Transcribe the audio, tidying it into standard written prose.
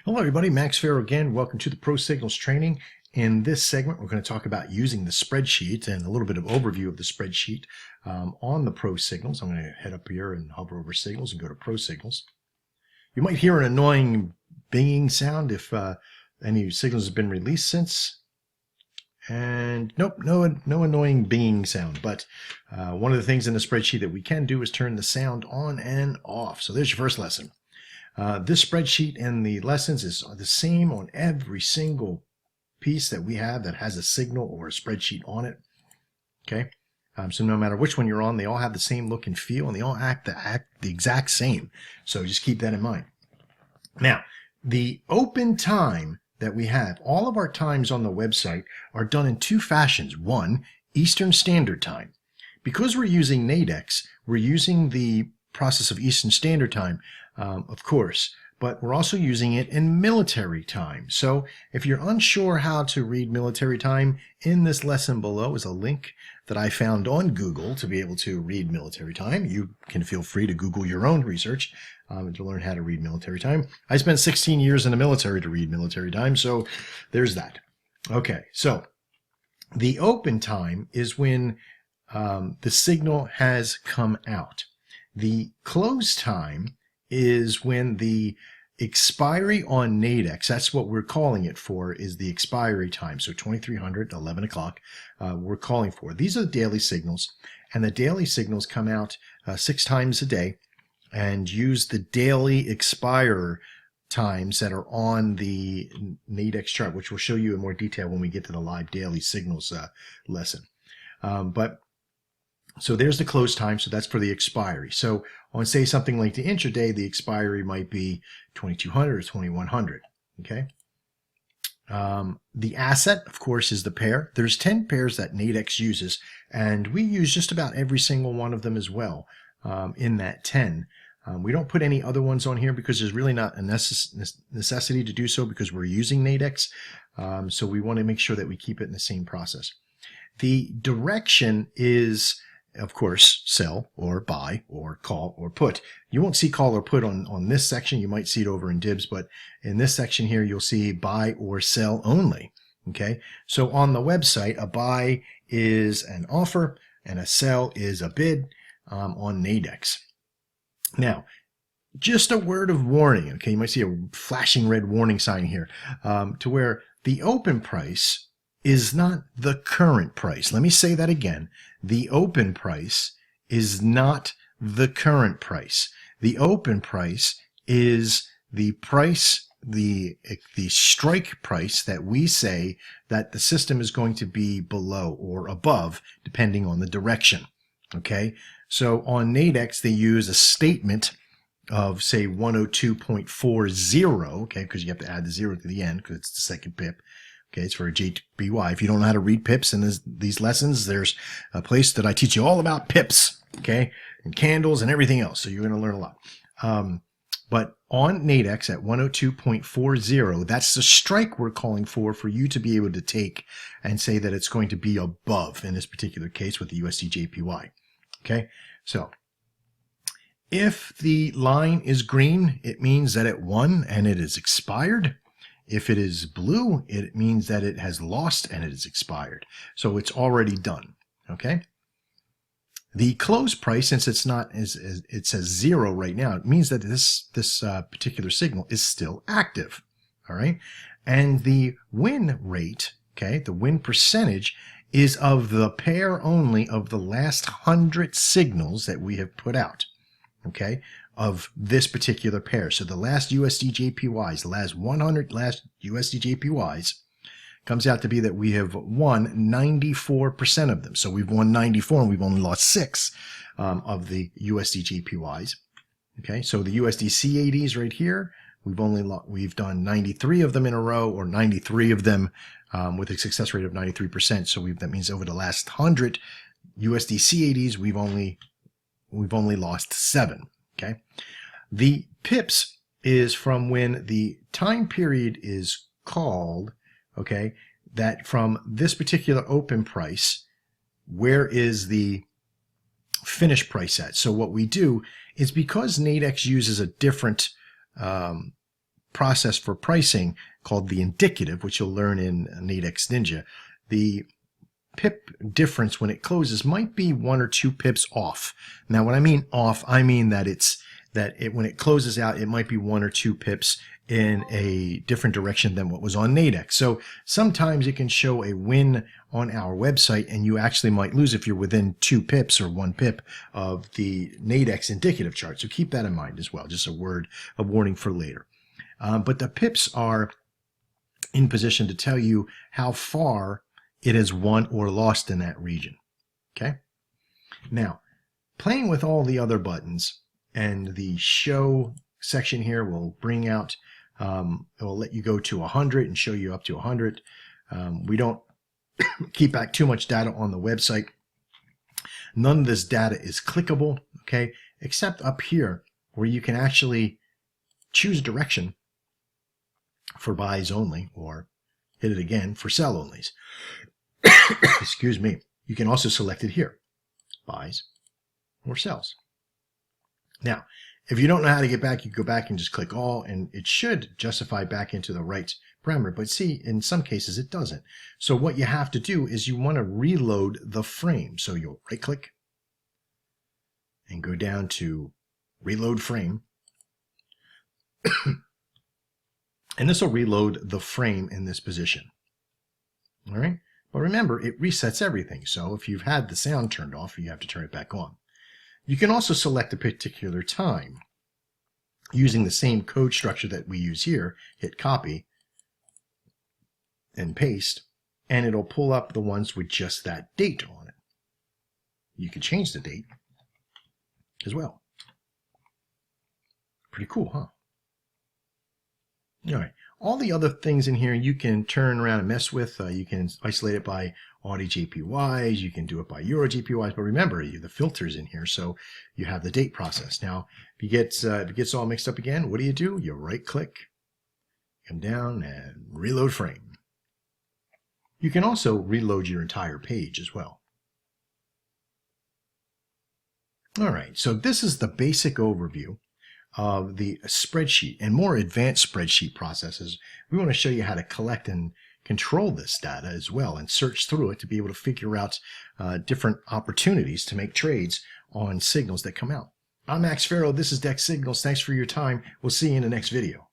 Hello everybody, Max Farrow again. Welcome to the Pro Signals training. In this segment, we're going to talk about using the spreadsheet and a little bit of overview of the spreadsheet on the Pro Signals. I'm going to head up here and hover over Signals and go to Pro Signals. You might hear an annoying binging sound if any signals have been released since. And nope, no annoying binging sound. But one of the things in the spreadsheet that we can do is turn the sound on and off. So there's your first lesson. This spreadsheet and the lessons is the same on every single piece that we have that has a signal or a spreadsheet on it. Okay, so no matter which one you're on, they all have the same look and feel, and they all act the exact same. So just keep that in mind. Now, the open time that we have, all of our times on the website are done in two fashions. One, Eastern Standard Time. Because we're using Nadex, we're using the process of Eastern Standard Time, of course, but we're also using it in military time. So if you're unsure how to read military time, in this lesson below is a link that I found on Google to be able to read military time. You can feel free to Google your own research to learn how to read military time. I spent 16 years in the military to read military time, so there's that. Okay, so the open time is when the signal has come out. The close time is when the expiry on Nadex, that's what we're calling it for, is the expiry time. So 2300, 11 o'clock, we're calling for. These are the daily signals, and the daily signals come out 6 times a day and use the daily expire times that are on the Nadex chart, which we'll show you in more detail when we get to the live daily signals lesson. So there's the close time, so that's for the expiry. So on, say, something like the intraday, the expiry might be 2200 or 2100, okay? The asset, of course, is the pair. There's 10 pairs that Nadex uses, and we use just about every single one of them as well in that 10. We don't put any other ones on here because there's really not a necessity to do so because we're using Nadex, so we want to make sure that we keep it in the same process. The direction is, of course, sell or buy or call or put. You won't see call or put on this section. You might see it over in dibs, but in this section here, you'll see buy or sell only. Okay, so on the website, a buy is an offer and a sell is a bid on Nadex. Now, just a word of warning. Okay, you might see a flashing red warning sign here to where the open price is not the current price. Let me say that again. The open price is not the current price. The open price is the price, the strike price that we say that the system is going to be below or above, depending on the direction. Okay, so on Nadex, they use a statement of, say, 102.40, okay, because you have to add the 0 to the end because it's the second pip. Okay, it's for a JBY. If you don't know how to read pips in these lessons, there's a place that I teach you all about pips, okay, and candles and everything else. So you're going to learn a lot. But on Nadex at 102.40, that's the strike we're calling for you to be able to take and say that it's going to be above, in this particular case with the USD JPY. Okay, so if the line is green, it means that it won and it is expired. If it is blue, it means that it has lost and it is expired. So it's already done, okay? The close price, since it's not, it says 0 right now, it means that this particular signal is still active, all right? And the win rate, okay, the win percentage is of the pair only of the last 100 signals that we have put out, okay, of this particular pair. So the last USD JPYs, the last 100 last USD JPYs, comes out to be that we have won 94% of them. So we've won 94 and we've only lost 6 of the USD JPYs. Okay, so the USD C80s right here, we've done 93 of them in a row, or 93 of them with a success rate of 93%. So that means over the last 100 USD C80s, we've only lost 7. Okay, the pips is from when the time period is called, okay, that from this particular open price, where is the finish price at? So what we do is, because Nadex uses a different process for pricing called the indicative, which you'll learn in Nadex Ninja, the pip difference when it closes might be 1 or 2 pips off. Now, when I mean off, I mean that when it closes out, it might be 1 or 2 pips in a different direction than what was on Nadex. So sometimes it can show a win on our website, and you actually might lose if you're within 2 pips or 1 pip of the Nadex indicative chart. So keep that in mind as well. Just a warning for later. But the pips are in position to tell you how far it has won or lost in that region. Okay. Now, playing with all the other buttons and the show section here will bring out, it will let you go to 100 and show you up to 100. We don't keep back too much data on the website. None of this data is clickable, okay, except up here where you can actually choose direction for buys only, or hit it again for sell onlys. Excuse me. You can also select it here, buys or sells. Now, if you don't know how to get back, you go back and just click all, and it should justify back into the right parameter. But see, in some cases it doesn't. So what you have to do is you want to reload the frame. So you'll right click and go down to reload frame. And this will reload the frame in this position. All right. But remember, it resets everything. So if you've had the sound turned off, you have to turn it back on. You can also select a particular time using the same code structure that we use here. Hit copy and paste, and it'll pull up the ones with just that date on it. You can change the date as well. Pretty cool, huh? All right. All the other things in here you can turn around and mess with. You can isolate it by Audi JPYs. You can do it by Euro JPYs. But remember, the filter's in here, so you have the date process. Now, if it gets all mixed up again, what do? You right-click, come down, and reload frame. You can also reload your entire page as well. All right, so this is the basic overview of the spreadsheet. And more advanced spreadsheet processes, we want to show you how to collect and control this data as well and search through it to be able to figure out different opportunities to make trades on signals that come out. I'm Max Farrow. This is Dex Signals. Thanks for your time. We'll see you in the next video.